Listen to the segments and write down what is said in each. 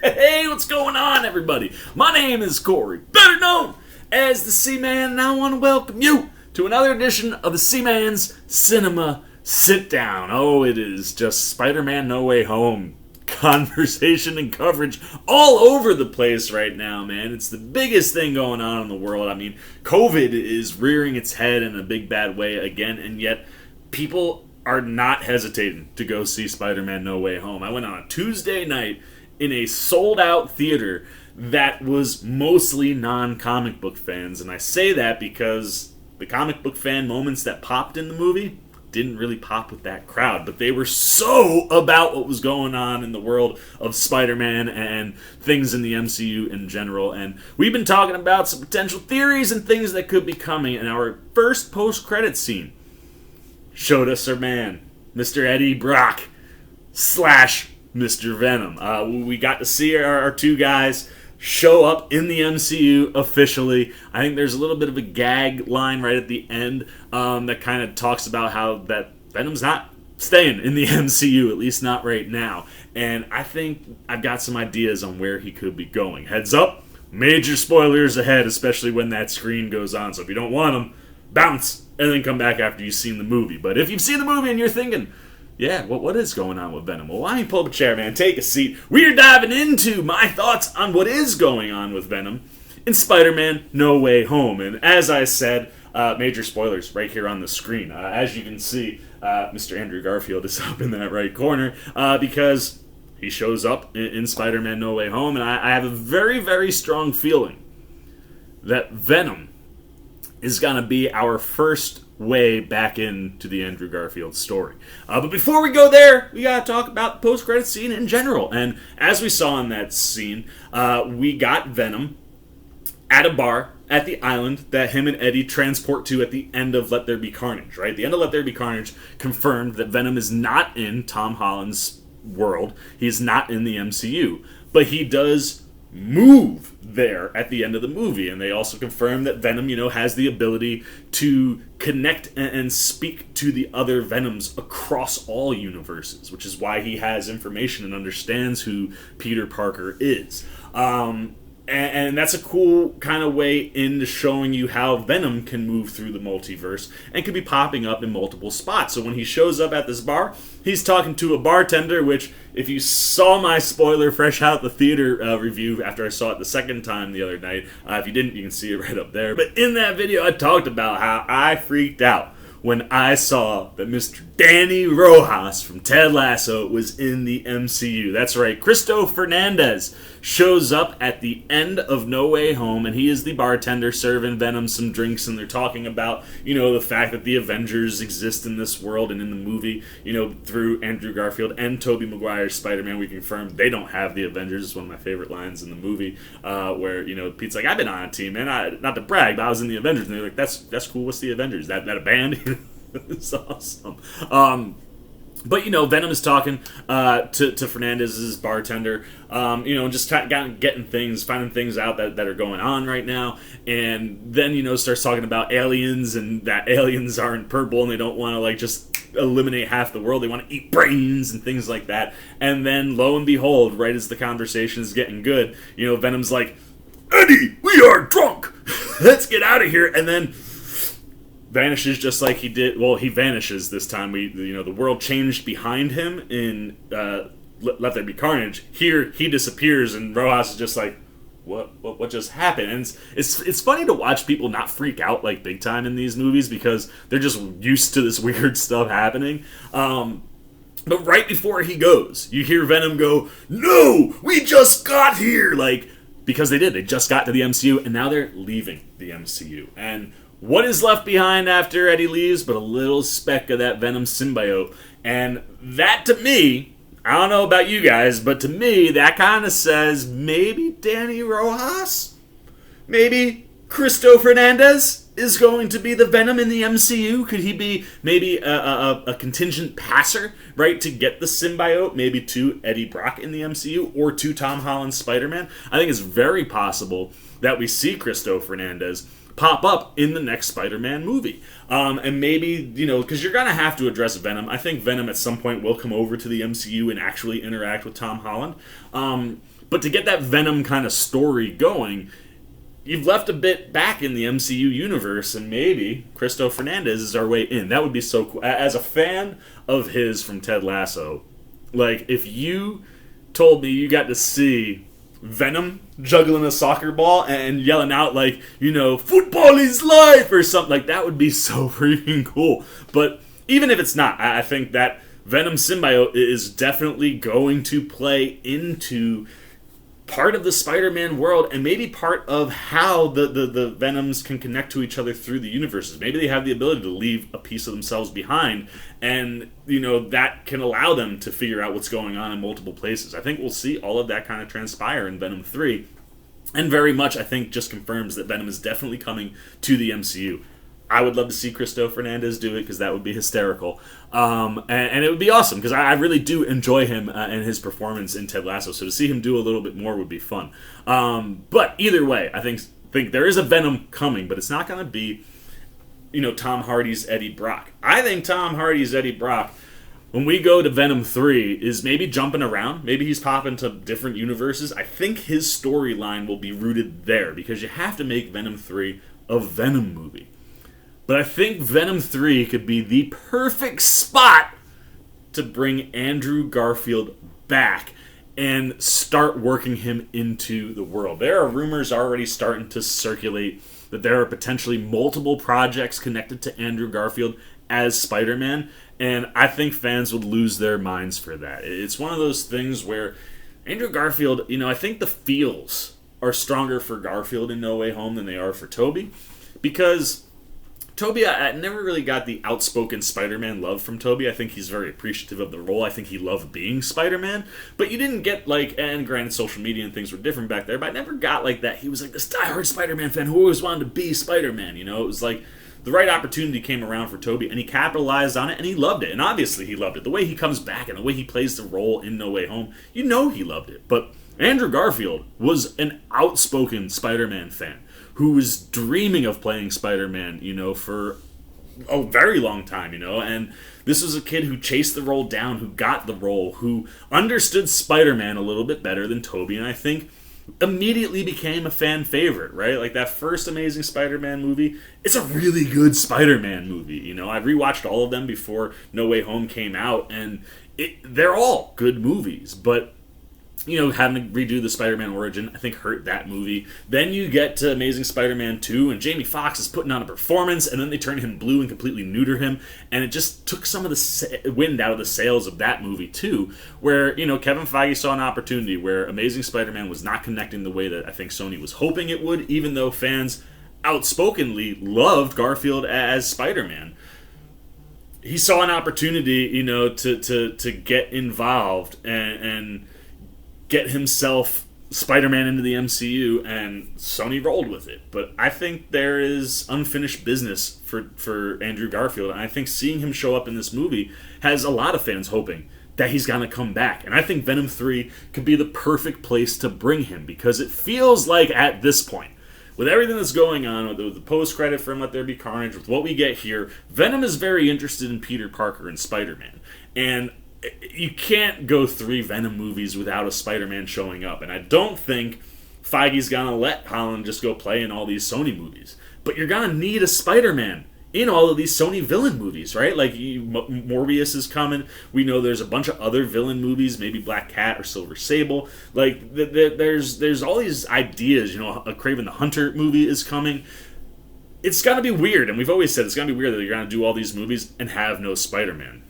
Hey, what's going on, everybody? My name is Corey, better known as the Seaman, and I want to welcome you to another edition of the Seaman's Cinema Sit Down. Oh, it is just Spider-Man No Way Home conversation and coverage all over the place right now, man. It's the biggest thing going on in the world. I mean, COVID is rearing its head in a big bad way again, and yet people are not hesitating to go see Spider-Man No Way Home. I went on a Tuesday night in a sold-out theater that was mostly non-comic book fans, and I say that because the comic book fan moments that popped in the movie didn't really pop with that crowd, but they were so about what was going on in the world of Spider-Man and things in the MCU in general. And we've been talking about some potential theories and things that could be coming, and our first post-credit scene showed us our man, Mr. Eddie Brock / Mr. Venom. We got to see our two guys show up in the MCU officially. I think there's a little bit of a gag line right at the end that kind of talks about how that Venom's not staying in the MCU, at least not right now. And I think I've got some ideas on where he could be going. Heads up, major spoilers ahead, especially when that screen goes on. So if you don't want them, bounce and then come back after you've seen the movie. But if you've seen the movie and you're thinking, yeah, what is going on with Venom? Well, why don't you pull up a chair, man? Take a seat. We're diving into my thoughts on what is going on with Venom in Spider-Man No Way Home. And as I said, major spoilers right here on the screen. As you can see, Mr. Andrew Garfield is up in that right corner because he shows up in Spider-Man No Way Home. And I have a very, very strong feeling that Venom is going to be our first way back into the Andrew Garfield story. But before we go there, we got to talk about the post-credit scene in general. And as we saw in that scene, we got Venom at a bar at the island that him and Eddie transport to at the end of Let There Be Carnage, right? The end of Let There Be Carnage confirmed that Venom is not in Tom Holland's world. He's not in the MCU. But he does move there at the end of the movie, and they also confirm that Venom, has the ability to connect and speak to the other Venoms across all universes, which is why he has information and understands who Peter Parker is. And that's a cool kind of way into showing you how Venom can move through the multiverse and can be popping up in multiple spots. So when he shows up at this bar, he's talking to a bartender, which, if you saw my spoiler fresh out the theater review after I saw it the second time the other night, if you didn't, you can see it right up there. But in that video, I talked about how I freaked out when I saw that Mr. Danny Rojas from Ted Lasso was in the MCU. That's right, Cristo Fernandez shows up at the end of No Way Home, and he is the bartender serving Venom some drinks, and they're talking about, the fact that the Avengers exist in this world, and in the movie, through Andrew Garfield and Tobey Maguire's Spider-Man, we confirmed they don't have the Avengers. It's one of my favorite lines in the movie, where, Pete's like, I've been on a team, man, not to brag, but I was in the Avengers, and they're like, that's cool, what's the Avengers? That a band? It's awesome. But, Venom is talking to Fernandez's bartender, just getting things, finding things out that are going on right now. And then, starts talking about aliens and that aliens aren't purple and they don't want to, just eliminate half the world. They want to eat brains and things like that. And then, lo and behold, right as the conversation is getting good, Venom's like, Eddie, we are drunk! Let's get out of here. And then vanishes just like he did. Well, he vanishes this time. The world changed behind him in Let There Be Carnage. Here, he disappears, and Rojas is just like, what just happened? And it's funny to watch people not freak out like big time in these movies because they're just used to this weird stuff happening. But right before he goes, you hear Venom go, "No, we just got here!" Because they did. They just got to the MCU, and now they're leaving the MCU. And what is left behind after Eddie leaves but a little speck of that Venom symbiote? And that, to me, I don't know about you guys, but to me, that kind of says maybe Danny Rojas? Maybe Cristo Fernandez is going to be the Venom in the MCU? Could he be maybe a contingent passer, right, to get the symbiote, maybe to Eddie Brock in the MCU or to Tom Holland's Spider-Man? I think it's very possible that we see Cristo Fernandez pop up in the next Spider-Man movie. And maybe, because you're going to have to address Venom. I think Venom at some point will come over to the MCU and actually interact with Tom Holland. But to get that Venom kind of story going, you've left a bit back in the MCU universe, and maybe Cristo Fernandez is our way in. That would be so cool. As a fan of his from Ted Lasso, like, if you told me you got to see Venom juggling a soccer ball and yelling out, like, football is life, or something, like, that would be so freaking cool. But even if it's not, I think that Venom symbiote is definitely going to play into part of the Spider-Man world, and maybe part of how the Venoms can connect to each other through the universes. Maybe they have the ability to leave a piece of themselves behind, and that can allow them to figure out what's going on in multiple places. I think we'll see all of that kind of transpire in Venom 3, and very much, I think, just confirms that Venom is definitely coming to the MCU. I would love to see Cristo Fernandez do it, because that would be hysterical. And it would be awesome, because I really do enjoy him and his performance in Ted Lasso. So to see him do a little bit more would be fun. But either way, I think there is a Venom coming, but it's not going to be, Tom Hardy's Eddie Brock. I think Tom Hardy's Eddie Brock, when we go to Venom 3, is maybe jumping around. Maybe he's popping to different universes. I think his storyline will be rooted there, because you have to make Venom 3 a Venom movie. But I think Venom 3 could be the perfect spot to bring Andrew Garfield back and start working him into the world. There are rumors already starting to circulate that there are potentially multiple projects connected to Andrew Garfield as Spider-Man, and I think fans would lose their minds for that. It's one of those things where Andrew Garfield, I think the feels are stronger for Garfield in No Way Home than they are for Tobey, because Tobey, I never really got the outspoken Spider-Man love from Tobey. I think he's very appreciative of the role. I think he loved being Spider-Man. But you didn't get, and granted, social media and things were different back there, but I never got, that he was, this diehard Spider-Man fan who always wanted to be Spider-Man, It was, the right opportunity came around for Tobey, and he capitalized on it, and he loved it. And obviously he loved it. The way he comes back and the way he plays the role in No Way Home, he loved it. But Andrew Garfield was an outspoken Spider-Man fan who was dreaming of playing Spider-Man, for a very long time, and this was a kid who chased the role down, who got the role, who understood Spider-Man a little bit better than Tobey, and I think immediately became a fan favorite, right? That first Amazing Spider-Man movie, it's a really good Spider-Man movie, I rewatched all of them before No Way Home came out, and they're all good movies, but having to redo the Spider-Man origin, I think, hurt that movie. Then you get to Amazing Spider-Man 2, and Jamie Foxx is putting on a performance, and then they turn him blue and completely neuter him, and it just took some of the wind out of the sails of that movie, too, where, Kevin Feige saw an opportunity where Amazing Spider-Man was not connecting the way that I think Sony was hoping it would, even though fans outspokenly loved Garfield as Spider-Man. He saw an opportunity, to get involved and get himself Spider-Man into the MCU, and Sony rolled with it. But I think there is unfinished business for Andrew Garfield, and I think seeing him show up in this movie has a lot of fans hoping that he's going to come back. And I think Venom 3 could be the perfect place to bring him, because it feels like at this point, with everything that's going on, with the post-credit from Let There Be Carnage, with what we get here, Venom is very interested in Peter Parker and Spider-Man. And you can't go 3 Venom movies without a Spider-Man showing up. And I don't think Feige's going to let Holland just go play in all these Sony movies. But you're going to need a Spider-Man in all of these Sony villain movies, right? Morbius is coming. We know there's a bunch of other villain movies, maybe Black Cat or Silver Sable. There's all these ideas. A Kraven the Hunter movie is coming. It's going to be weird, and we've always said it's going to be weird that you're going to do all these movies and have no Spider-Man.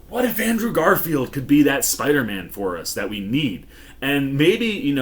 What if Andrew Garfield could be that Spider-Man for us that we need? And maybe, he's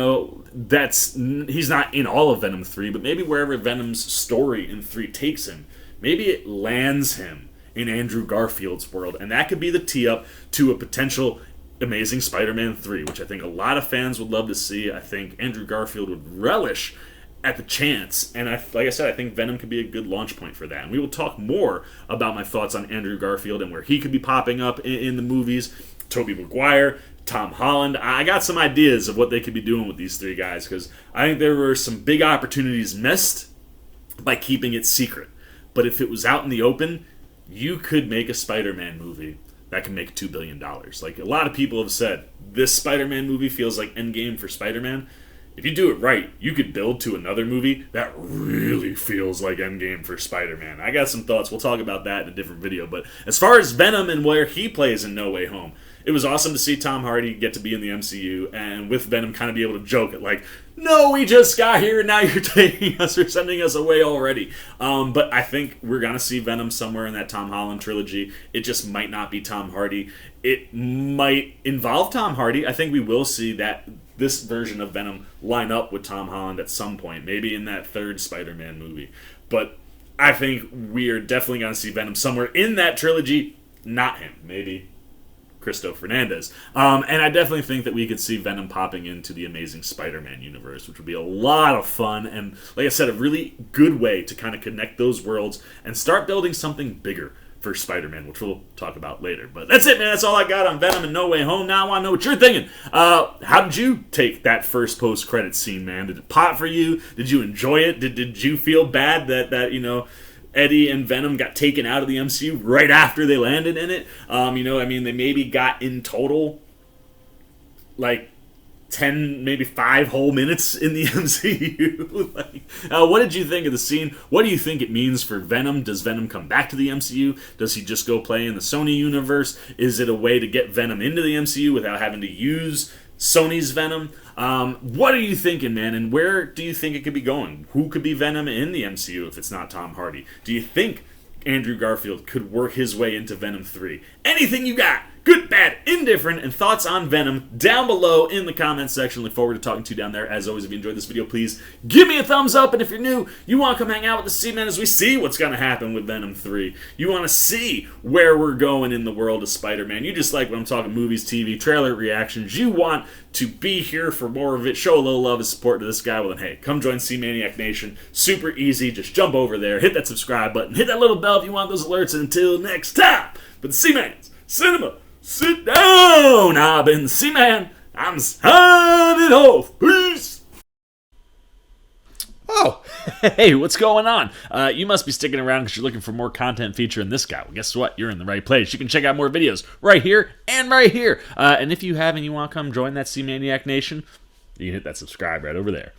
not in all of Venom 3, but maybe wherever Venom's story in 3 takes him, maybe it lands him in Andrew Garfield's world, and that could be the tee-up to a potential Amazing Spider-Man 3, which I think a lot of fans would love to see. I think Andrew Garfield would relish at the chance, and like I said, I think Venom could be a good launch point for that. And we will talk more about my thoughts on Andrew Garfield and where he could be popping up in the movies. Tobey Maguire, Tom Holland. I got some ideas of what they could be doing with these 3 guys, because I think there were some big opportunities missed by keeping it secret. But if it was out in the open, you could make a Spider-Man movie that can make $2 billion. Like, a lot of people have said, this Spider-Man movie feels like Endgame for Spider-Man. If you do it right, you could build to another movie that really feels like Endgame for Spider-Man. I got some thoughts. We'll talk about that in a different video. But as far as Venom and where he plays in No Way Home, it was awesome to see Tom Hardy get to be in the MCU and with Venom kind of be able to joke at like, no, we just got here and now you're taking us or sending us away already. But I think we're going to see Venom somewhere in that Tom Holland trilogy. It just might not be Tom Hardy. It might involve Tom Hardy. I think we will see that this version of Venom line up with Tom Holland at some point, maybe in that third Spider-Man movie. But I think we are definitely going to see Venom somewhere in that trilogy. Not him. Maybe Cristo Fernandez. And I definitely think that we could see Venom popping into the Amazing Spider-Man universe, which would be a lot of fun and, like I said, a really good way to kind of connect those worlds and start building something bigger for Spider-Man, which we'll talk about later. But that's it, man. That's all I got on Venom and No Way Home. Now I want to know what you're thinking. How did you take that first post-credit scene, man? Did it pop for you? Did you enjoy it? Did you feel bad that you know, Eddie and Venom got taken out of the MCU right after they landed in it? They maybe got in total like 10, maybe 5 whole minutes in the MCU. What did you think of the scene? What do you think it means for Venom? Does Venom come back to the MCU? Does he just go play in the Sony universe? Is it a way to get Venom into the MCU without having to use Sony's Venom? What are you thinking, man? And where do you think it could be going? Who could be Venom in the MCU if it's not Tom Hardy? Do you think Andrew Garfield could work his way into Venom 3? Anything you got? Good, bad, indifferent, and thoughts on Venom down below in the comments section. Look forward to talking to you down there. As always, if you enjoyed this video, please give me a thumbs up. And if you're new, you want to come hang out with the C-Man as we see what's going to happen with Venom 3. You want to see where we're going in the world of Spider-Man. You just like when I'm talking movies, TV, trailer reactions. You want to be here for more of it. Show a little love and support to this guy. Well, then, hey, come join C-Maniac Nation. Super easy. Just jump over there. Hit that subscribe button. Hit that little bell if you want those alerts. And until next time, for the C-Man's Cinema, sit down! I've been the C-Man. I'm signing off. Peace! Oh, hey, what's going on? You must be sticking around because you're looking for more content featuring this guy. Well, guess what? You're in the right place. You can check out more videos right here and right here. And if you have and you want to come join that C-Maniac Nation, you can hit that subscribe right over there.